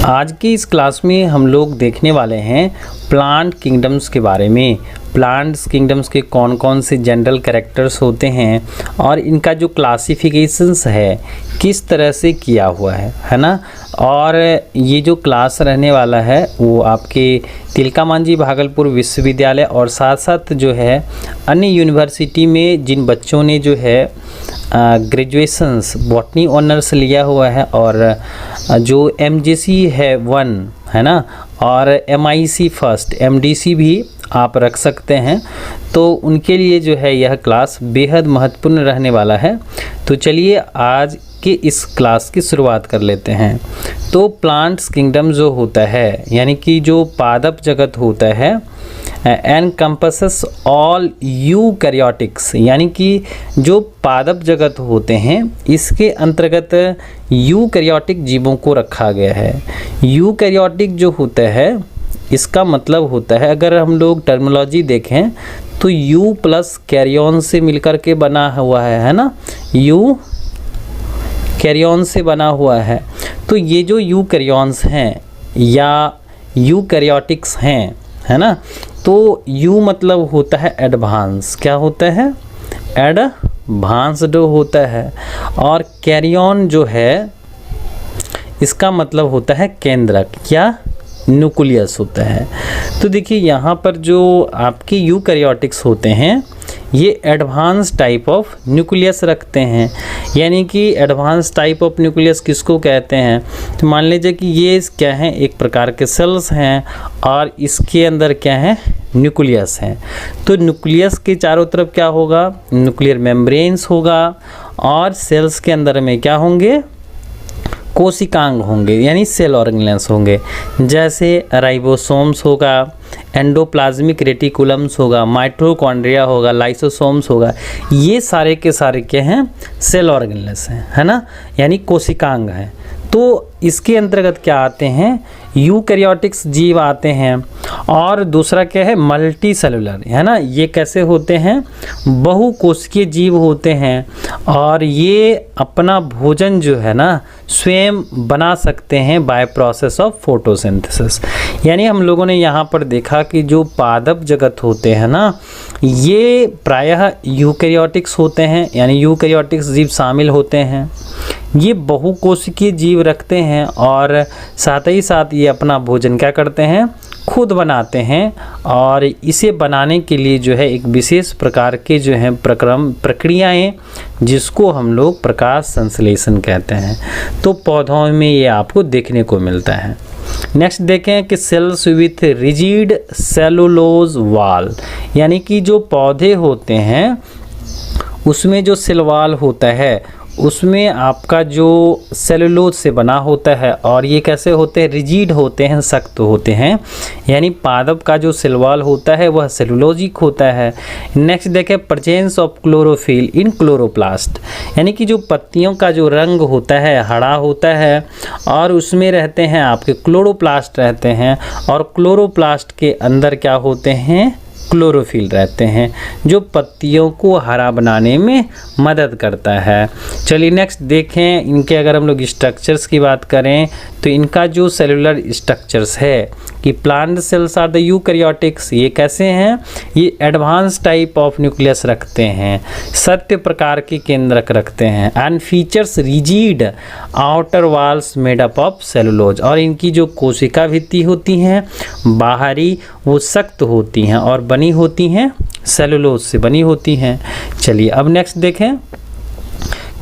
आज की इस क्लास में हम लोग देखने वाले हैं प्लांट किंगडम्स के बारे में। प्लांट्स किंगडम्स के कौन कौन से जनरल कैरेक्टर्स होते हैं और इनका जो क्लासिफिकेशंस है किस तरह से किया हुआ है ना। और ये जो क्लास रहने वाला है वो आपके तिलका मांझी भागलपुर विश्वविद्यालय और साथ साथ जो है अन्य यूनिवर्सिटी में जिन बच्चों ने जो है ग्रेजुएशंस बॉटनी ऑनर्स लिया हुआ है और जो MJC है 1 है ना, और MIC फर्स्ट MDC भी आप रख सकते हैं, तो उनके लिए जो है यह क्लास बेहद महत्वपूर्ण रहने वाला है। तो चलिए आज के इस क्लास की शुरुआत कर लेते हैं। तो प्लांट्स किंगडम जो होता है यानी कि जो पादप जगत होता है एनकम्पसेस ऑल यूकैरियोटिक्स, यानी कि जो पादप जगत होते हैं इसके अंतर्गत यूकैरियोटिक जीवों को रखा गया है। यूकैरियोटिक जो होता है इसका मतलब होता है, अगर हम लोग टर्मिनोलॉजी देखें तो यू प्लस कैरियन से मिलकर के बना हुआ है ना, यू कैरियन से बना हुआ है। तो ये जो यूकैरियंस हैं या यूकैरियोटिक्स हैं है ना, तो यू मतलब होता है एडवांस, क्या होता है एडवांस्ड होता है, और कैरियन जो है इसका मतलब होता है केंद्रक, क्या न्यूक्लियस होता है। तो देखिए यहाँ पर जो आपके यूकैरियोटिक्स होते हैं ये एडवांस टाइप ऑफ न्यूक्लियस रखते हैं। यानी कि एडवांस टाइप ऑफ न्यूक्लियस किसको कहते हैं, तो मान लीजिए कि ये क्या है, एक प्रकार के सेल्स हैं और इसके अंदर क्या है, न्यूक्लियस है। तो न्यूक्लियस के चारों तरफ क्या होगा, न्यूक्लियर मेम्ब्रेन्स होगा और सेल्स के अंदर में क्या होंगे, कोशिकांग होंगे यानी सेल ऑर्गेनेल्स होंगे, जैसे राइबोसोम्स होगा, एंडोप्लाज्मिक रेटिकुलम्स होगा, माइटोकॉन्ड्रिया होगा, लाइसोसोम्स होगा। ये सारे के सारे क्या हैं, सेल ऑर्गेनेल्स हैं है ना, यानी कोशिकांग हैं। तो इसके अंतर्गत क्या आते हैं, यूकैरियोटिक्स जीव आते हैं। और दूसरा क्या है, मल्टी सेलुलर है ना, ये कैसे होते हैं, बहुकोशिकीय जीव होते हैं और ये अपना भोजन जो है ना स्वयं बना सकते हैं बाय प्रोसेस ऑफ फोटोसिंथेसिस। यानी हम लोगों ने यहाँ पर देखा कि जो पादप जगत होते हैं ना ये प्रायः यूकैरियोटिक्स होते हैं, यानी यूकैरियोटिक्स जीव शामिल होते हैं। ये बहुकोशिकीय जीव रखते हैं और साथ ही साथ ये अपना भोजन क्या करते हैं, खुद बनाते हैं, और इसे बनाने के लिए जो है एक विशेष प्रकार के जो है प्रक्रियाएं जिसको हम लोग प्रकाश संश्लेषण कहते हैं, तो पौधों में ये आपको देखने को मिलता है। नेक्स्ट देखें कि sales with rigid cellulose wall, यानी कि जो पौधे होते हैं उसमें जो सेल वॉल होता है उसमें आपका जो सेलुलोज से बना होता है, और ये कैसे होते हैं, रिजिड होते हैं, सख्त होते हैं। यानी पादप का जो सेल वॉल होता है वह सेलुलोजिक होता है। नेक्स्ट देखें presence of chlorophyll in chloroplast, यानी कि जो पत्तियों का जो रंग होता है हरा होता है और उसमें रहते हैं आपके क्लोरोप्लास्ट रहते हैं, और क्लोरोप्लास्ट के अंदर क्या होते हैं, क्लोरोफिल रहते हैं जो पत्तियों को हरा बनाने में मदद करता है। चलिए नेक्स्ट देखें इनके, अगर हम लोग स्ट्रक्चर्स की बात करें तो इनका जो सेलुलर स्ट्रक्चर्स है कि plant cells are the eukaryotics, ये कैसे हैं, ये एडवांस टाइप ऑफ न्यूक्लियस रखते हैं, सत्य प्रकार के केंद्रक रखते हैं, and features rigid outer walls made up of cellulose, और इनकी जो कोशिका भित्ति होती हैं बाहरी वो सख्त होती हैं और बनी होती हैं सेलुलोज से बनी होती हैं। चलिए अब नेक्स्ट देखें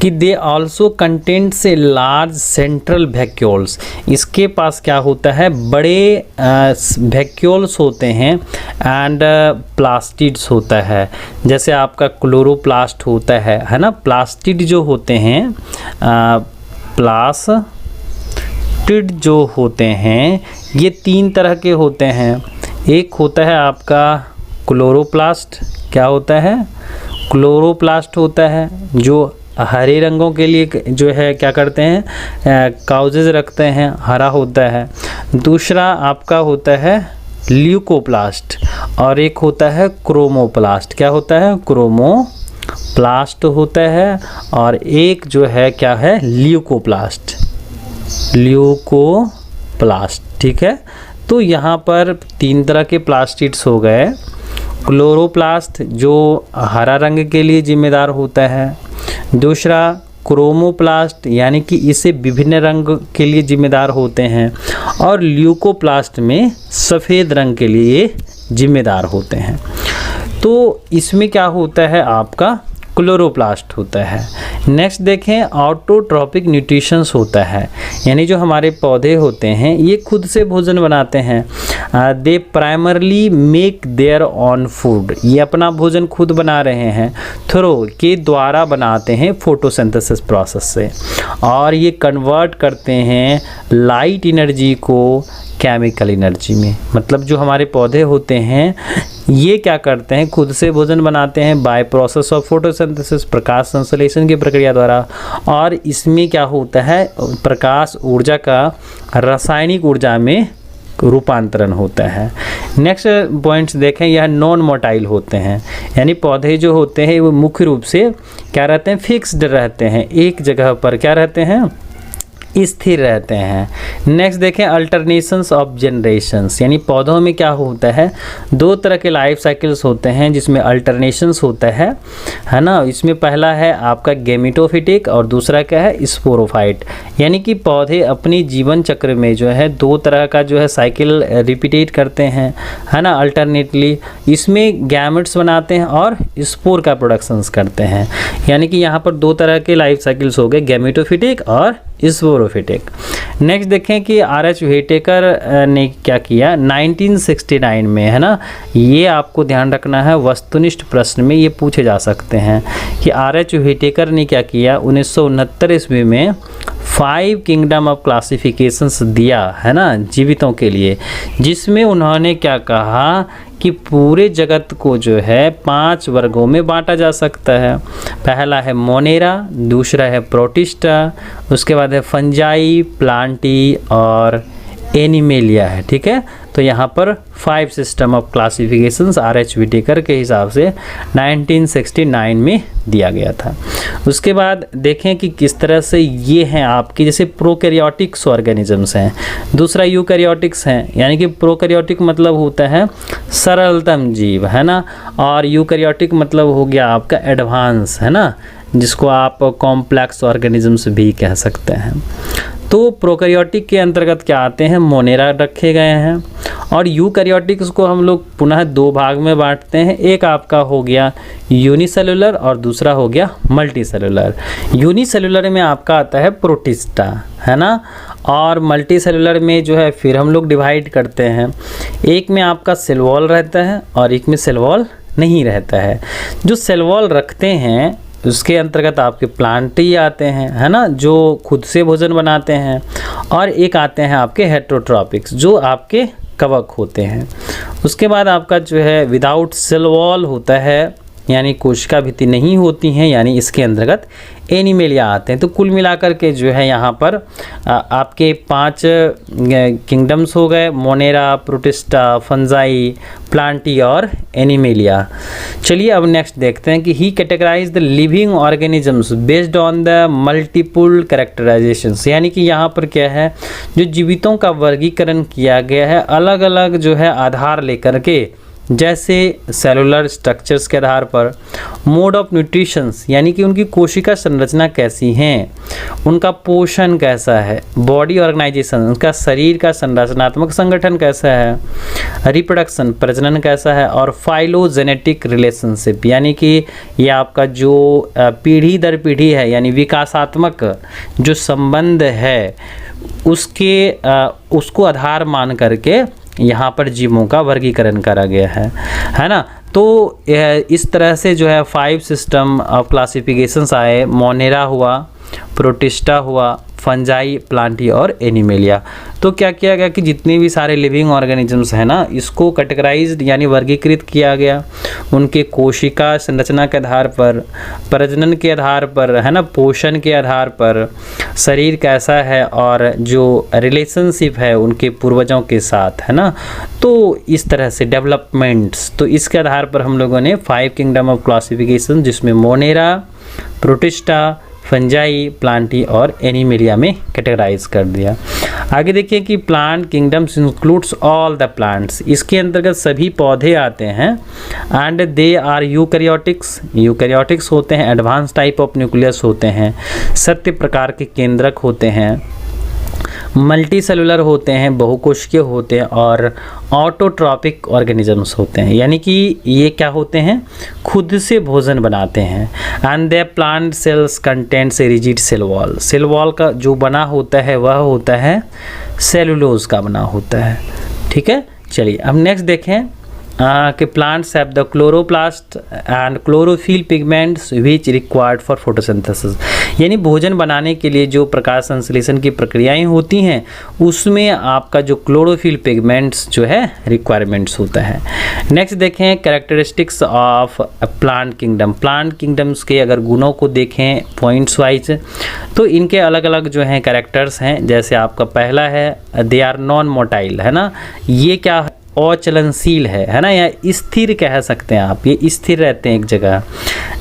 कि they also contents a large central vacuoles, इसके पास क्या होता है, बड़े वैक्यूल्स होते हैं एंड प्लास्टिड्स होता है, जैसे आपका क्लोरोप्लास्ट होता है ना, प्लास्टिड जो होते हैं प्लास्टिड जो होते हैं ये 3 तरह के होते हैं। एक होता है आपका क्लोरोप्लास्ट, क्या होता है, क्लोरोप्लास्ट होता है जो हरे रंगों के लिए जो है क्या करते हैं, काउजेज रखते हैं, हरा होता है। दूसरा आपका होता है ल्यूकोप्लास्ट और एक होता है क्रोमोप्लास्ट, क्या होता है, क्रोमोप्लास्ट होता है, और एक जो है क्या है, ल्यूकोप्लास्ट, ल्यूको प्लास्ट। ठीक है, तो यहाँ पर 3 तरह के प्लास्टिड्स हो गए। क्लोरोप्लास्ट जो हरा रंग के लिए जिम्मेदार होता है, दूसरा क्रोमोप्लास्ट यानी कि इसे विभिन्न रंग के लिए जिम्मेदार होते हैं, और ल्यूकोप्लास्ट में सफ़ेद रंग के लिए जिम्मेदार होते हैं। तो इसमें क्या होता है, आपका क्लोरोप्लास्ट होता है। नेक्स्ट देखें, ऑटोट्रॉपिक न्यूट्रिशंस होता है, यानी जो हमारे पौधे होते हैं ये खुद से भोजन बनाते हैं। They primarily make their on food, ये अपना भोजन खुद बना रहे हैं, थ्रो के द्वारा बनाते हैं फोटोसिंथेसिस प्रोसेस से, और ये कन्वर्ट करते हैं लाइट एनर्जी को केमिकल एनर्जी में। मतलब जो हमारे पौधे होते हैं ये क्या करते हैं, खुद से भोजन बनाते हैं बाय प्रोसेस ऑफ फोटोसिंथेसिस, प्रकाश संश्लेषण की प्रक्रिया द्वारा, और इसमें क्या होता है, प्रकाश ऊर्जा का रासायनिक ऊर्जा में रूपांतरण होता है। नेक्स्ट पॉइंट्स देखें, यह नॉन मोटाइल होते हैं, यानी पौधे जो होते हैं वो मुख्य रूप से क्या रहते हैं, फिक्स्ड रहते हैं, एक जगह पर क्या रहते हैं, स्थिर रहते हैं। नेक्स्ट देखें, अल्टरनेशंस ऑफ जनरेशंस, यानी पौधों में क्या होता है, 2 तरह के लाइफ साइकिल्स होते हैं जिसमें अल्टरनेशंस होता है ना। इसमें पहला है आपका गेमेटोफिटिक और दूसरा क्या है, स्पोरोफाइट, यानी कि पौधे अपनी जीवन चक्र में जो है 2 तरह का जो है साइकिल रिपीटेट करते हैं, है ना, अल्टरनेटली। इसमें गैमेट्स बनाते हैं और स्पोर का प्रोडक्शंस करते हैं, यानी कि यहाँ पर 2 तरह के लाइफ साइकिल्स हो गए, गेमेटोफिटिक और स्पोरोफिटिक। नेक्स्ट देखें कि आर.एच. व्हिटेकर ने क्या किया 1969 में, है ना, ये आपको ध्यान रखना है, वस्तुनिष्ठ प्रश्न में ये पूछे जा सकते हैं कि आर.एच. व्हिटेकर ने क्या किया 1969 ईस्वी में 5 किंगडम ऑफ क्लासिफिकेशंस दिया, है ना, जीवितों के लिए, जिसमें उन्होंने क्या कहा कि पूरे जगत को जो है 5 वर्गों में बांटा जा सकता है। पहला है मोनेरा, दूसरा है प्रोटिस्टा, उसके बाद है फंजाई, प्लांटी और एनिमेलिया है। ठीक है, तो यहाँ पर 5 system of classifications R H. Whittaker के हिसाब से 1969 में दिया गया था। उसके बाद देखें कि किस तरह से ये हैं आपकी, जैसे प्रोकैरियोटिक्स ऑर्गेनिजम्स हैं, दूसरा यूकैरियोटिक्स हैं, यानी कि प्रोकैरियोटिक मतलब होता है सरलतम जीव, है ना, और यूकैरियोटिक मतलब हो गया आपका एडवांस, है ना, जिसको आप कॉम्प्लेक्स ऑर्गेनिजम्स भी कह सकते हैं। तो प्रोकैरियोटिक के अंतर्गत क्या आते हैं, मोनेरा रखे गए हैं, और यूकैरियोटिक्स को हम लोग पुनः 2 भाग में बांटते हैं, एक आपका हो गया यूनिसेलुलर और दूसरा हो गया मल्टीसेलुलर। यूनिसेलुलर में आपका आता है प्रोटिस्टा, है ना, और मल्टीसेलुलर में जो है फिर हम लोग डिवाइड करते हैं, एक में आपका सेल वॉल रहता है और एक में सेल वॉल नहीं रहता है। जो सेल वॉल रखते हैं उसके अंतर्गत आपके प्लांटी आते हैं, है ना, जो खुद से भोजन बनाते हैं, और एक आते हैं आपके हेट्रोट्रॉपिक्स जो आपके कवक होते हैं। उसके बाद आपका जो है विदाउट सेल वॉल होता है, यानी कोशिका भित्ति नहीं होती हैं, यानी इसके अंतर्गत एनिमेलिया आते हैं। तो कुल मिलाकर के जो है यहाँ पर आपके 5 किंगडम्स हो गए, मोनेरा, प्रोटिस्टा, फंजाई, प्लांटी और एनिमेलिया। चलिए अब नेक्स्ट देखते हैं कि he categorize the living organisms based on the multiple characterisations, यानी कि यहाँ पर क्या है, जो जीवितों का वर्गीकरण किया गया है अलग अलग जो है आधार लेकर के, जैसे सेलुलर स्ट्रक्चर्स के आधार पर, मोड ऑफ न्यूट्रिशंस यानी कि उनकी कोशिका संरचना कैसी हैं, उनका पोषण कैसा है, बॉडी ऑर्गेनाइजेशन उनका शरीर का संरचनात्मक संगठन कैसा है, रिप्रोडक्शन प्रजनन कैसा है, और फाइलोजेनेटिक रिलेशनशिप यानी कि ये आपका जो पीढ़ी दर पीढ़ी है, यानी विकासात्मक जो संबंध है उसको आधार मान करके यहाँ पर जीवों का वर्गीकरण करा गया है ना। तो इस तरह से जो है 5 सिस्टम ऑफ क्लासिफिकेशंस आए, मोनेरा हुआ, प्रोटिस्टा हुआ, फंजाई, प्लांटी और एनिमेलिया। तो क्या किया गया कि जितने भी सारे लिविंग ऑर्गेनिजम्स हैं ना, इसको कैटेगराइज्ड यानी वर्गीकृत किया गया उनके कोशिका संरचना के आधार पर, प्रजनन के आधार पर, है ना, पोषण के आधार पर, शरीर कैसा है और जो रिलेशनशिप है उनके पूर्वजों के साथ, है ना। तो इस तरह से डेवलपमेंट्स, तो इसके आधार पर हम लोगों ने 5 किंगडम ऑफ क्लासिफिकेशन जिसमें मोनेरा, प्रोटिस्टा, फंजाई, प्लांटी और एनिमेलिया में कैटेगराइज कर दिया। आगे देखिए कि plant kingdoms includes all the plants, इसके अंतर्गत सभी पौधे आते हैं। And they are eukaryotics, eukaryotics होते हैं, एडवांस टाइप ऑफ न्यूक्लियस होते हैं, सत्य प्रकार के केंद्रक होते हैं, मल्टी सेलुलर होते हैं, बहुकोशिकीय होते हैं और ऑटोट्रॉपिक ऑर्गेनिजम्स होते हैं, यानी कि ये क्या होते हैं, खुद से भोजन बनाते हैं। And they plant cells contents a rigid cell wall, cell wall का जो बना होता है वह होता है सेलुलोज का बना होता है। ठीक है, चलिए अब नेक्स्ट देखें कि plants have the chloroplast and chlorophyll pigments which required for photosynthesis, यानी भोजन बनाने के लिए जो प्रकाश संश्लेषण की प्रक्रियाएं होती हैं उसमें आपका जो क्लोरोफिल पिगमेंट्स जो है रिक्वायरमेंट्स होता है। नेक्स्ट देखें characteristics of plant kingdom, plant kingdoms के अगर गुणों को देखें पॉइंट्स वाइज तो इनके अलग अलग जो हैं कैरेक्टर्स हैं। जैसे आपका पहला है दे आर नॉन मोटाइल, है ना, ये क्या अचलनशील है ना, या स्थिर कह सकते हैं आप, ये स्थिर रहते हैं एक जगह।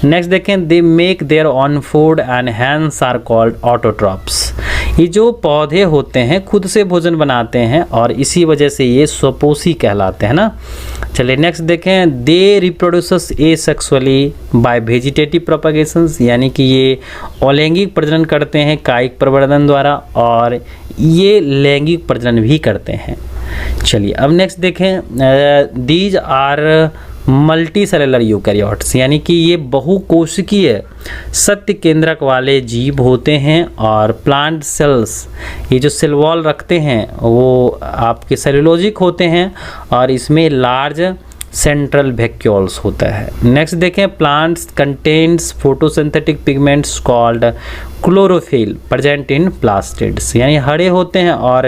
नेक्स्ट देखें they make their on food and hence are called autotrophs, ये जो पौधे होते हैं खुद से भोजन बनाते हैं और इसी वजह से ये स्वपोषी कहलाते हैं ना। चलिए नेक्स्ट देखें दे रिप्रोड्यूसेस एसेक्सुअली बाय वेजिटेटिव प्रोपगेशंस, यानी कि ये अलैंगिक प्रजनन करते हैं कायिक प्रवर्धन द्वारा और ये लैंगिक प्रजनन भी करते हैं। चलिए अब नेक्स्ट देखें these are multi cellular eukaryotes, यानी कि ये बहुकोशिकीय सत्य केंद्रक वाले जीव होते हैं और प्लांट सेल्स ये जो सेल वॉल रखते हैं वो आपके सेलुलोजिक होते हैं और इसमें लार्ज सेंट्रल वैक्यूल्स होता है। नेक्स्ट देखें plants contains photosynthetic pigments called chlorophyll present in plastids, यानी हरे होते हैं और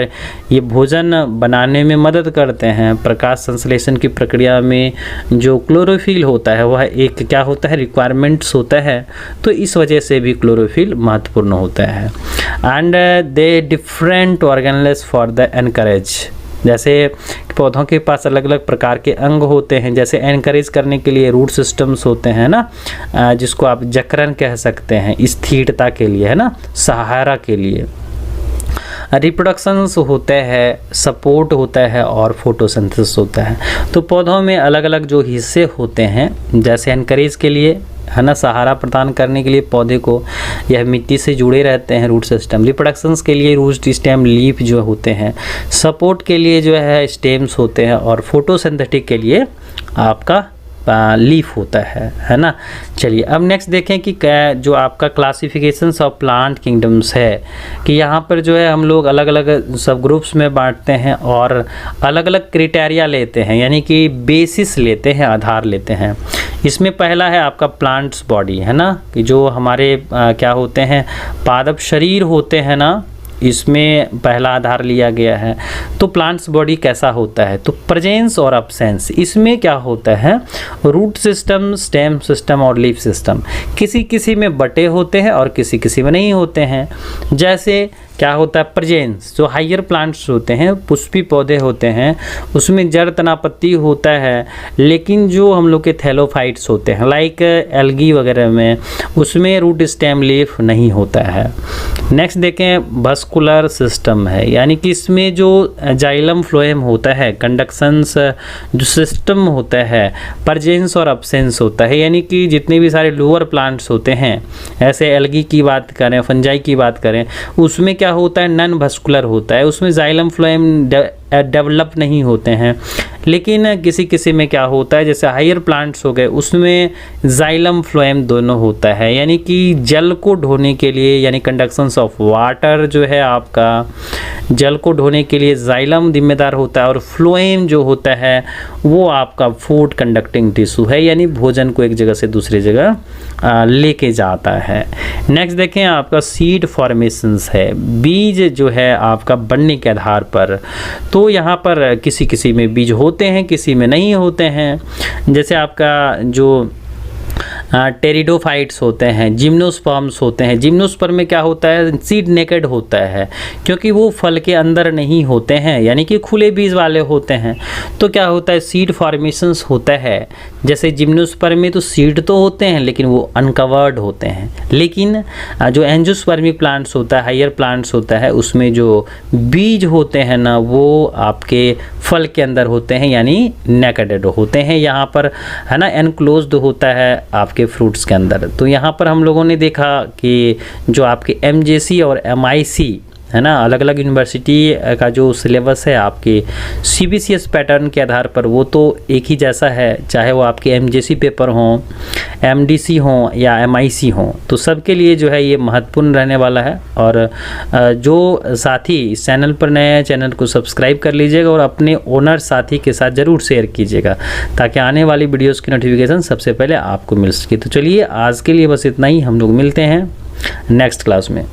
ये भोजन बनाने में मदद करते हैं। प्रकाश संश्लेषण की प्रक्रिया में जो क्लोरोफिल होता है वह एक क्या होता है रिक्वायरमेंट्स होता है, तो इस वजह से भी क्लोरोफिल महत्वपूर्ण होता है। And they different organelles for the encourage, जैसे पौधों के पास अलग अलग प्रकार के अंग होते हैं, जैसे एनकरेज करने के लिए रूट सिस्टम्स होते हैं ना, जिसको आप जकरन कह सकते हैं, स्थिरता के लिए, है ना, सहारा के लिए। रिप्रोडक्शंस होते हैं, सपोर्ट होता है और फोटोसिंथेसिस होता है। तो पौधों में अलग अलग जो हिस्से होते हैं, जैसे एनकरेज के लिए, है ना, सहारा प्रदान करने के लिए पौधे को यह मिट्टी से जुड़े रहते हैं रूट सिस्टम। रिप्रोडक्शंस के लिए रूट स्टेम लीफ जो होते हैं, सपोर्ट के लिए जो है स्टेम्स होते हैं और फोटोसिंथेटिक के लिए आपका लीफ होता है ना। चलिए अब नेक्स्ट देखें कि जो आपका क्लासिफिकेशंस ऑफ प्लांट किंगडम्स है कि यहाँ पर जो है हम लोग अलग अलग सब ग्रुप्स में बांटते हैं और अलग अलग क्राइटेरिया लेते हैं, यानी कि बेसिस लेते हैं, आधार लेते हैं। इसमें पहला है आपका प्लांट्स बॉडी, है ना, कि जो हमारे क्या होते हैं पादप शरीर होते हैं ना, इसमें पहला आधार लिया गया है। तो प्लांट्स बॉडी कैसा होता है, तो प्रेजेंस और अब्सेंस, इसमें क्या होता है रूट सिस्टम, स्टेम सिस्टम और लीफ सिस्टम किसी किसी में बटे होते हैं और किसी किसी में नहीं होते हैं। जैसे क्या होता है प्रेजेंस, जो हायर प्लांट्स होते हैं, पुष्पी पौधे होते हैं, उसमें जड़ तना पत्ती होता है, लेकिन जो हम लोग के थैलोफाइट्स होते हैं लाइक एल्गी वगैरह में, उसमें रूट स्टेम लीफ नहीं होता है। नेक्स्ट देखें वस्कुलर सिस्टम है, यानी कि इसमें जो जाइलम फ्लोएम होता है, कंडक्शंस जो सिस्टम होता है, प्रेजेंस और अब्सेंस होता है, यानी कि जितने भी सारे लोअर प्लांट्स होते हैं, ऐसे एल्गी की बात करें, फंजाई की बात करें, उसमें क्या होता है नॉन वस्कुलर होता है, उसमें जाइलम फ्लोएम डेवलप नहीं होते हैं। लेकिन किसी किसी में क्या होता है, जैसे हायर प्लांट्स हो गए, उसमें जाइलम फ्लोएम दोनों होता है, यानी कि जल को ढोने के लिए, यानी कंडक्शंस ऑफ वाटर जो है आपका जल को ढोने के लिए जाइलम जिम्मेदार होता है और फ्लोएम जो होता है वो आपका फूड कंडक्टिंग टिश्यू है, यानी भोजन को एक जगह से दूसरी जगह लेके जाता है। नेक्स्ट देखें आपका सीड फॉर्मेशंस है, बीज जो है आपका बनने के आधार पर, तो यहाँ पर किसी किसी में बीज होते हैं, किसी में नहीं होते हैं। जैसे आपका जो टेरिडोफाइट्स होते हैं, जिम्नोस्पर्म्स होते हैं। जिम्नोस्पर्म में क्या होता है, सीड नेकेड होता है, क्योंकि वो फल के अंदर नहीं होते हैं, यानी कि खुले बीज वाले होते हैं। तो क्या होता है, सीड फॉर्मेशंस होता है। जैसे जिम्नोस्पर्म में तो सीड तो होते हैं लेकिन वो अनकवर्ड होते हैं, लेकिन जो एंजियोस्पर्मिक प्लांट्स होता है, हायर प्लांट्स होता है, उसमें जो बीज होते हैं ना वो आपके फल के अंदर होते हैं, यानी नेकेडेड होते हैं। यहाँ पर है ना एनक्लोज्ड होता है आपके फ्रूट्स के अंदर। तो यहाँ पर हम लोगों ने देखा कि जो आपके MJC और MIC है ना, अलग अलग यूनिवर्सिटी का जो सिलेबस है आपके CBCS पैटर्न के आधार पर वो तो एक ही जैसा है, चाहे वो आपके MJC पेपर हों, MDC हों या MIC हों, तो सबके लिए जो है ये महत्वपूर्ण रहने वाला है। और जो साथी इस चैनल पर नए हैं, चैनल को सब्सक्राइब कर लीजिएगा और अपने ओनर साथी के साथ ज़रूर शेयर कीजिएगा, ताकि आने वाली वीडियोस की नोटिफिकेशन सबसे पहले आपको मिल सके। तो चलिए आज के लिए बस इतना ही, हम लोग मिलते हैं नेक्स्ट क्लास में।